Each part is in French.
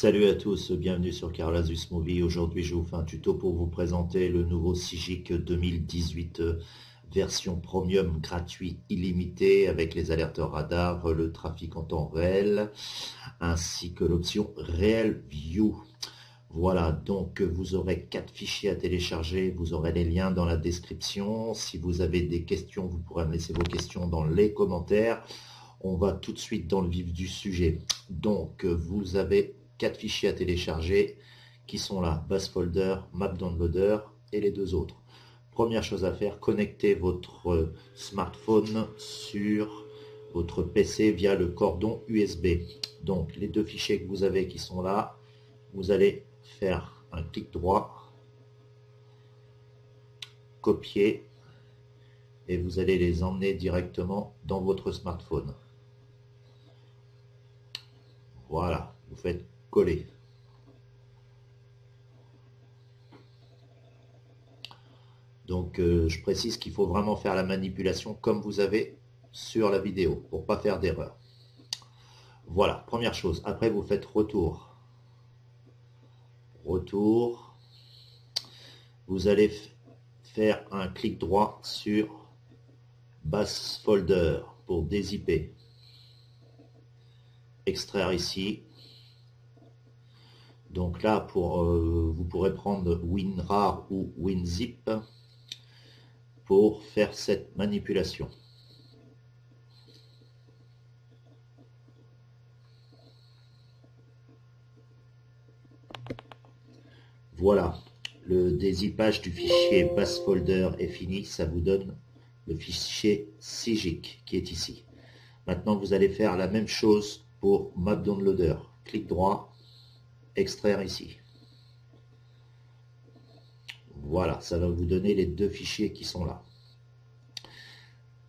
Salut à tous, bienvenue sur Carlasus Movie. Aujourd'hui, je vous fais un tuto pour vous présenter le nouveau Sigic 2018 version premium gratuit illimité avec les alertes radar, le trafic en temps réel, ainsi que l'option Real View. Voilà, donc vous aurez 4 fichiers à télécharger, vous aurez les liens dans la description. Si vous avez des questions, vous pourrez me laisser vos questions dans les commentaires. On va tout de suite dans le vif du sujet. Donc, vous avez 4 fichiers à télécharger qui sont là, Base Folder, Map Downloader et les deux autres. Première chose à faire, connectez votre smartphone sur votre PC via le cordon USB. Donc, les deux fichiers que vous avez qui sont là, vous allez faire un clic droit, copier, et vous allez les emmener directement dans votre smartphone. Voilà, vous faites coller. Donc je précise qu'il faut vraiment faire la manipulation comme vous avez sur la vidéo pour pas faire d'erreur. Voilà, première chose. Après vous faites retour. Retour. Vous allez faire un clic droit sur Base Folder pour dézipper. Extraire ici. Donc là, vous pourrez prendre WinRAR ou WinZip pour faire cette manipulation. Voilà, le dézippage du fichier Base Folder est fini. Ça vous donne le fichier Sigic qui est ici. Maintenant, vous allez faire la même chose pour Map Downloader. Clic droit, extraire ici. Voilà, ça va vous donner les deux fichiers qui sont là.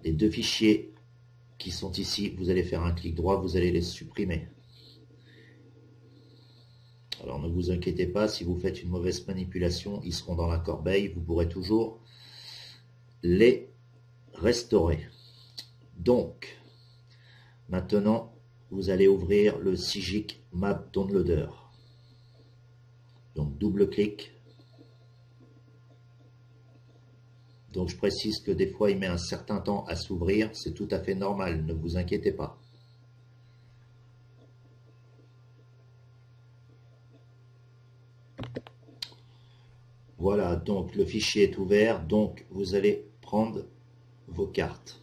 Les deux fichiers qui sont ici, vous allez faire un clic droit, vous allez les supprimer. Alors ne vous inquiétez pas, si vous faites une mauvaise manipulation, ils seront dans la corbeille, vous pourrez toujours les restaurer. Donc, maintenant, vous allez ouvrir le Sigic Map Downloader. Donc double clic. Donc je précise que des fois il met un certain temps à s'ouvrir, c'est tout à fait normal, ne vous inquiétez pas. Voilà, donc le fichier est ouvert, donc vous allez prendre vos cartes.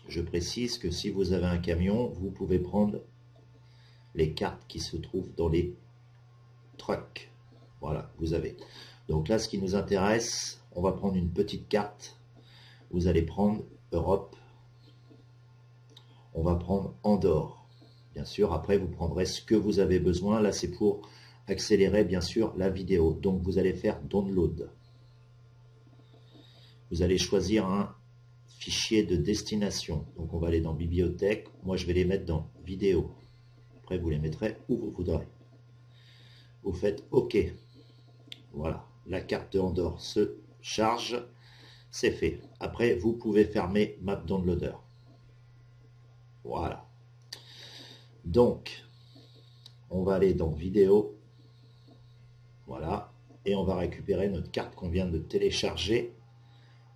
Je précise que si vous avez un camion, vous pouvez prendre les cartes qui se trouvent dans les trucks. Voilà, vous avez. Donc là, ce qui nous intéresse, on va prendre une petite carte. Vous allez prendre Europe. On va prendre Andorre. Bien sûr, après, vous prendrez ce que vous avez besoin. Là, c'est pour accélérer, bien sûr, la vidéo. Donc, vous allez faire Download. Vous allez choisir un fichier de destination. Donc, on va aller dans Bibliothèque. Moi, je vais les mettre dans Vidéo. Après, vous les mettrez où vous voudrez. Vous faites OK. Voilà, la carte de Andorre se charge. C'est fait. Après, vous pouvez fermer Map Downloader. Voilà. Donc, on va aller dans Vidéo. Voilà. Et on va récupérer notre carte qu'on vient de télécharger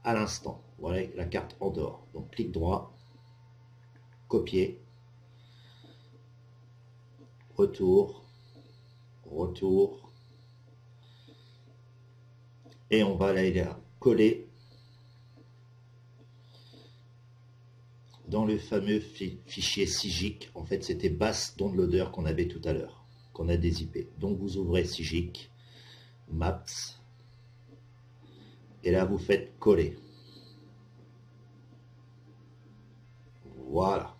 à l'instant. Voilà la carte Andorre. Donc, clic droit. Copier. Retour. Retour. Et on va aller la coller dans le fameux fichier Sigic. En fait, c'était Base Downloader qu'on avait tout à l'heure, qu'on a dézippé. Donc, vous ouvrez Sigic, Maps, et là, vous faites coller. Voilà.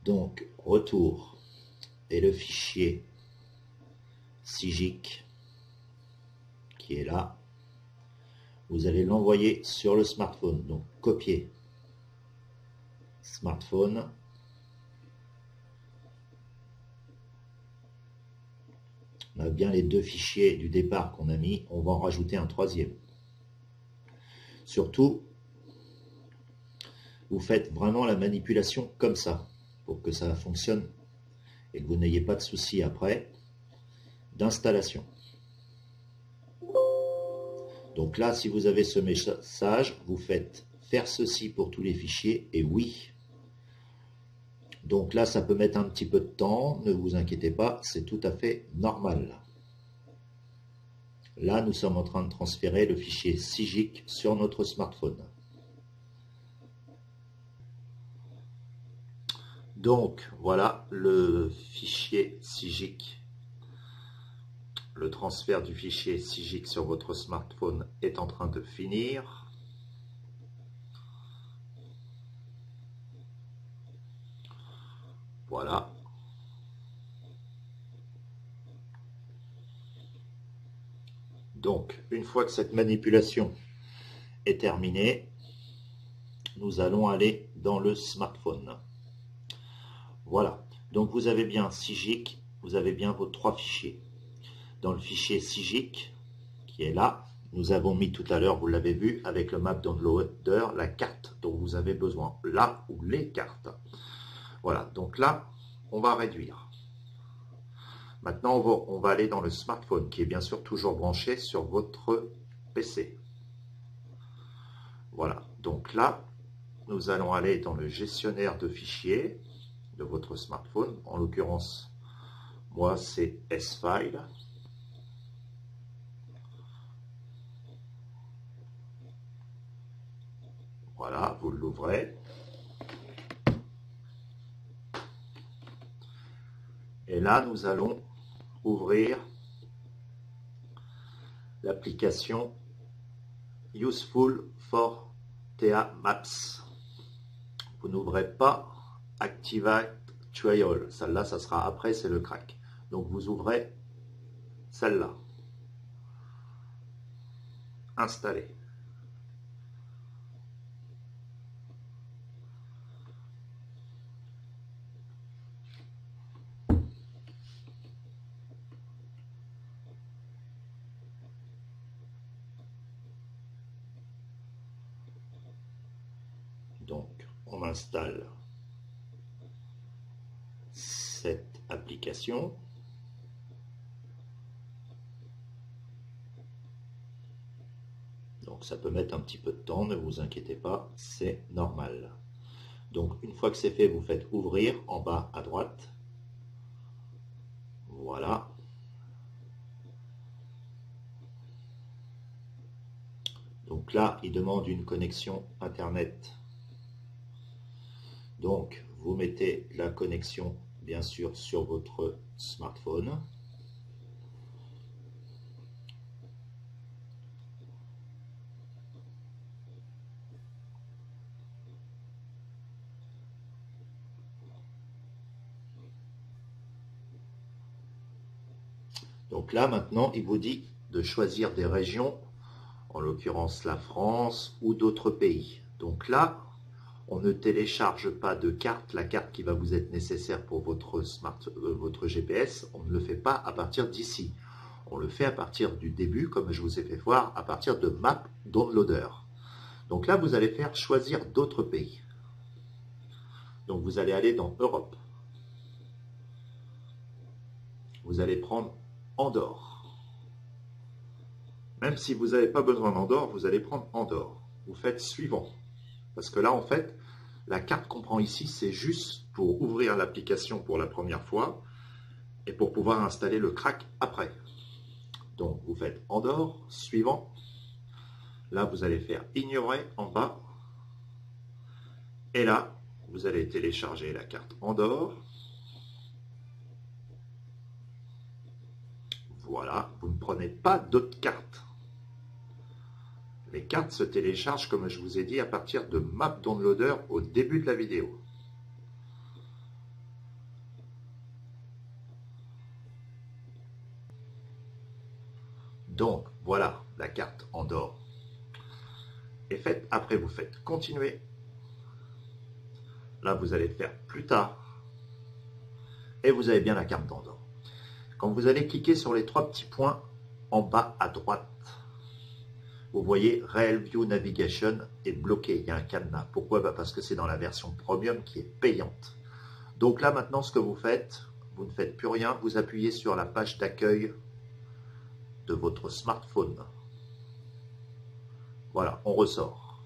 Donc, retour. Et le fichier Sigic qui est là, vous allez l'envoyer sur le smartphone. Donc, copier. Smartphone. On a bien les deux fichiers du départ qu'on a mis. On va en rajouter un troisième. Surtout, vous faites vraiment la manipulation comme ça, pour que ça fonctionne et que vous n'ayez pas de soucis après d'installation. Donc là, si vous avez ce message, vous faites faire ceci pour tous les fichiers et oui. Donc là, ça peut mettre un petit peu de temps, ne vous inquiétez pas, c'est tout à fait normal. Là, nous sommes en train de transférer le fichier SIGIK sur notre smartphone. Donc, voilà le fichier SIGIK. Le transfert du fichier SIGIK sur votre smartphone est en train de finir. Voilà. Donc, une fois que cette manipulation est terminée, nous allons aller dans le smartphone. Voilà. Donc, vous avez bien SIGIK, vous avez bien vos 3 fichiers. Dans le fichier SIGIK, qui est là, nous avons mis tout à l'heure, vous l'avez vu, avec le map downloader, la carte dont vous avez besoin, là ou les cartes. Voilà, donc là, on va réduire. Maintenant, on va aller dans le smartphone, qui est bien sûr toujours branché sur votre PC. Voilà, donc là, nous allons aller dans le gestionnaire de fichiers de votre smartphone. En l'occurrence, moi, c'est S-File. Voilà, vous l'ouvrez. Et là, nous allons ouvrir l'application Useful for Thea Maps. Vous n'ouvrez pas Activate Trial. Celle-là, ça sera après, c'est le crack. Donc, vous ouvrez celle-là. Installer. Donc, on installe cette application. Donc, ça peut mettre un petit peu de temps, ne vous inquiétez pas, c'est normal. Donc, une fois que c'est fait, vous faites ouvrir en bas à droite. Voilà. Donc là, il demande une connexion Internet. Donc, vous mettez la connexion, bien sûr, sur votre smartphone. Donc là, maintenant, il vous dit de choisir des régions, en l'occurrence la France ou d'autres pays. Donc là, on ne télécharge pas de carte, la carte qui va vous être nécessaire pour votre GPS, on ne le fait pas à partir d'ici. On le fait à partir du début, comme je vous ai fait voir, à partir de Map Downloader. Donc là, vous allez faire choisir d'autres pays. Donc vous allez aller dans Europe. Vous allez prendre Andorre. Même si vous n'avez pas besoin d'Andorre, vous allez prendre Andorre. Vous faites suivant. Parce que là, en fait, la carte qu'on prend ici, c'est juste pour ouvrir l'application pour la première fois et pour pouvoir installer le crack après. Donc, vous faites Andorre, suivant. Là, vous allez faire ignorer en bas. Et là, vous allez télécharger la carte Andorre. Voilà, vous ne prenez pas d'autres cartes. Les cartes se téléchargent, comme je vous ai dit, à partir de Map Downloader au début de la vidéo. Donc, voilà la carte Andorre est faite. Après, vous faites continuer. Là, vous allez faire plus tard. Et vous avez bien la carte d'Andorre. Quand vous allez cliquer sur les 3 petits points en bas à droite, vous voyez Real View Navigation est bloqué, il y a un cadenas. Pourquoi? Parce que c'est dans la version premium qui est payante. Donc là maintenant ce que vous faites, vous ne faites plus rien, vous appuyez sur la page d'accueil de votre smartphone. Voilà, on ressort.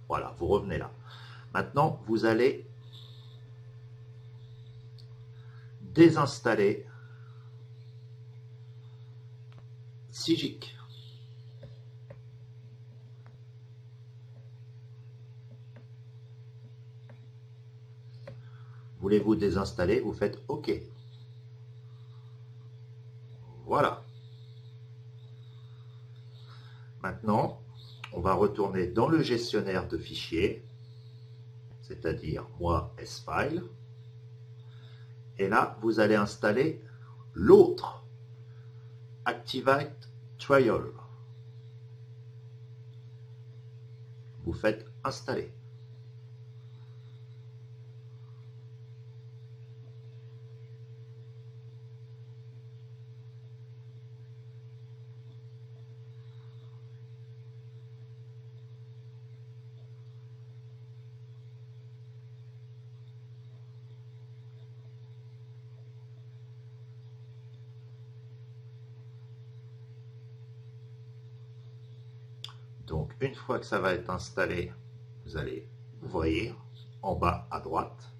Voilà, vous revenez là. Maintenant, vous allez désinstaller Sigic. Voulez-vous désinstaller? Vous faites OK. Voilà. Maintenant, on va retourner dans le gestionnaire de fichiers, c'est-à-dire moi S-File. Et là, vous allez installer l'autre Activate Trial. Vous faites installer. Donc, une fois que ça va être installé, vous allez ouvrir en bas à droite.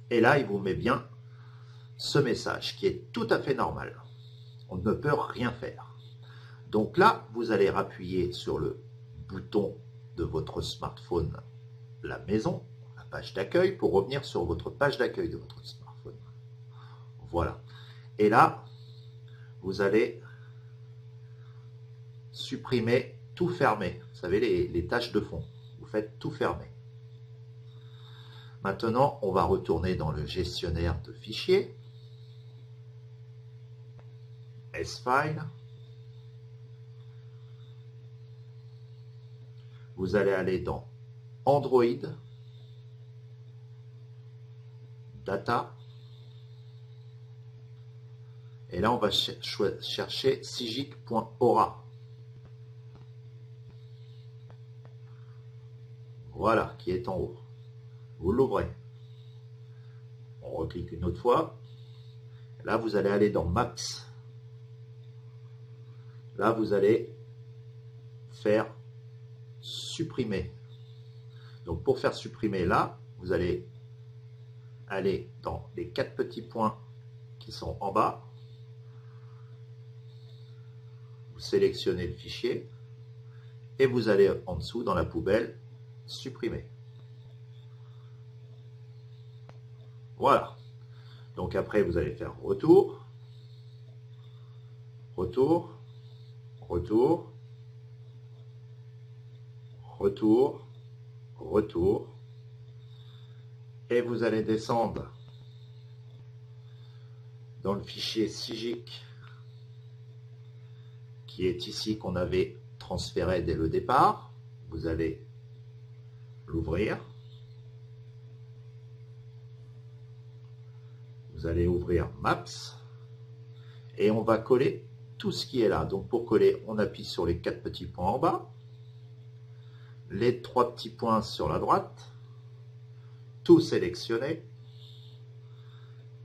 Et là, il vous met bien ce message qui est tout à fait normal. On ne peut rien faire. Donc là, vous allez appuyer sur le bouton de votre smartphone, la maison, la page d'accueil, pour revenir sur votre page d'accueil de votre smartphone. Voilà. Et là, vous allez supprimer tout fermer. Vous savez, les tâches de fond. Vous faites tout fermer. Maintenant, on va retourner dans le gestionnaire de fichiers. S-File. Vous allez aller dans Android, Data. Et là, on va chercher sigic.aura. Voilà, qui est en haut. Vous l'ouvrez. On reclique une autre fois. Là, vous allez aller dans Maps. Là, vous allez faire supprimer. Donc, pour faire supprimer là, vous allez aller dans les 4 petits points qui sont en bas. Vous sélectionnez le fichier et vous allez en dessous dans la poubelle supprimer. Voilà. Donc après, vous allez faire retour, retour, retour, retour, retour. Et vous allez descendre dans le fichier Sigic qui est ici, qu'on avait transféré dès le départ. Vous allez l'ouvrir. Vous allez ouvrir Maps et on va coller tout ce qui est là. Donc pour coller, on appuie sur les 4 petits points en bas, les 3 petits points sur la droite, tout sélectionner.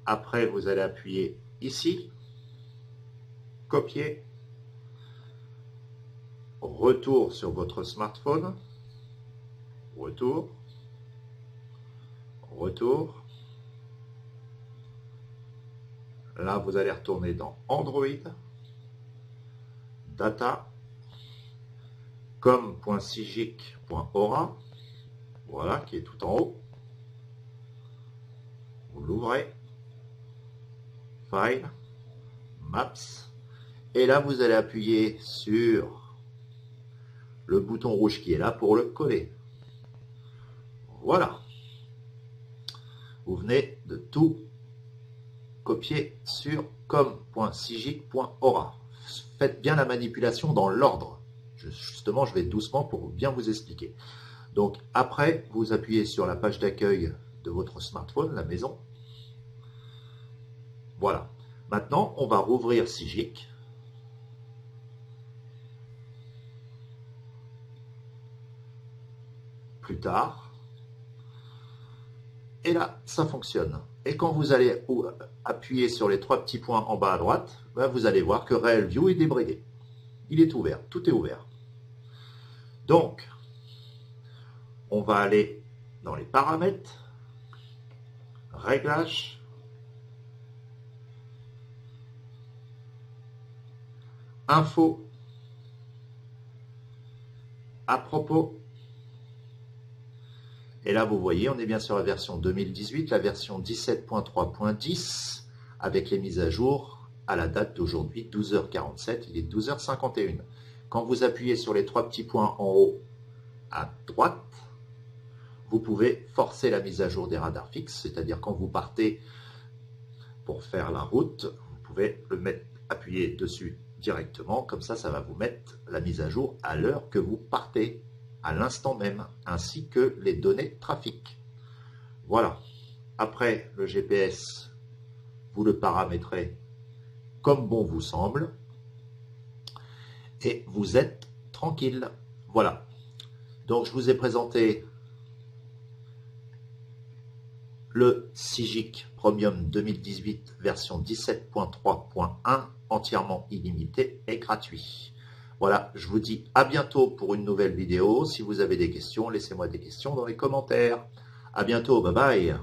Après, vous allez appuyer ici, copier, retour sur votre smartphone, retour, retour. Là, vous allez retourner dans Android, Data, com.sigic.aura, voilà, qui est tout en haut. Vous l'ouvrez, File, Maps, et là, vous allez appuyer sur le bouton rouge qui est là pour le coller. Voilà. Vous venez de tout copier sur com.sigic.aura. Faites bien la manipulation dans l'ordre. Justement, je vais doucement pour bien vous expliquer. Donc après, vous appuyez sur la page d'accueil de votre smartphone, la maison. Voilà. Maintenant, on va rouvrir Sigic. plus tard. Et là, ça fonctionne. Et quand vous allez appuyer sur les 3 petits points en bas à droite, ben vous allez voir que Real View est débridé. Il est ouvert, tout est ouvert. Donc, on va aller dans les paramètres, réglages, info, à propos. Et là, vous voyez, on est bien sur la version 2018, la version 17.3.10, avec les mises à jour à la date d'aujourd'hui, 12h47, il est 12h51. Quand vous appuyez sur les 3 petits points en haut à droite, vous pouvez forcer la mise à jour des radars fixes, c'est-à-dire quand vous partez pour faire la route, vous pouvez appuyer dessus directement, comme ça, ça va vous mettre la mise à jour à l'heure que vous partez, à l'instant même, ainsi que les données trafic. Voilà. Après, le GPS, vous le paramétrez comme bon vous semble, et vous êtes tranquille. Voilà. Donc, je vous ai présenté le Sigic Premium 2018 version 17.3.1 entièrement illimité et gratuit. Voilà, je vous dis à bientôt pour une nouvelle vidéo. Si vous avez des questions, laissez-moi des questions dans les commentaires. À bientôt, bye bye.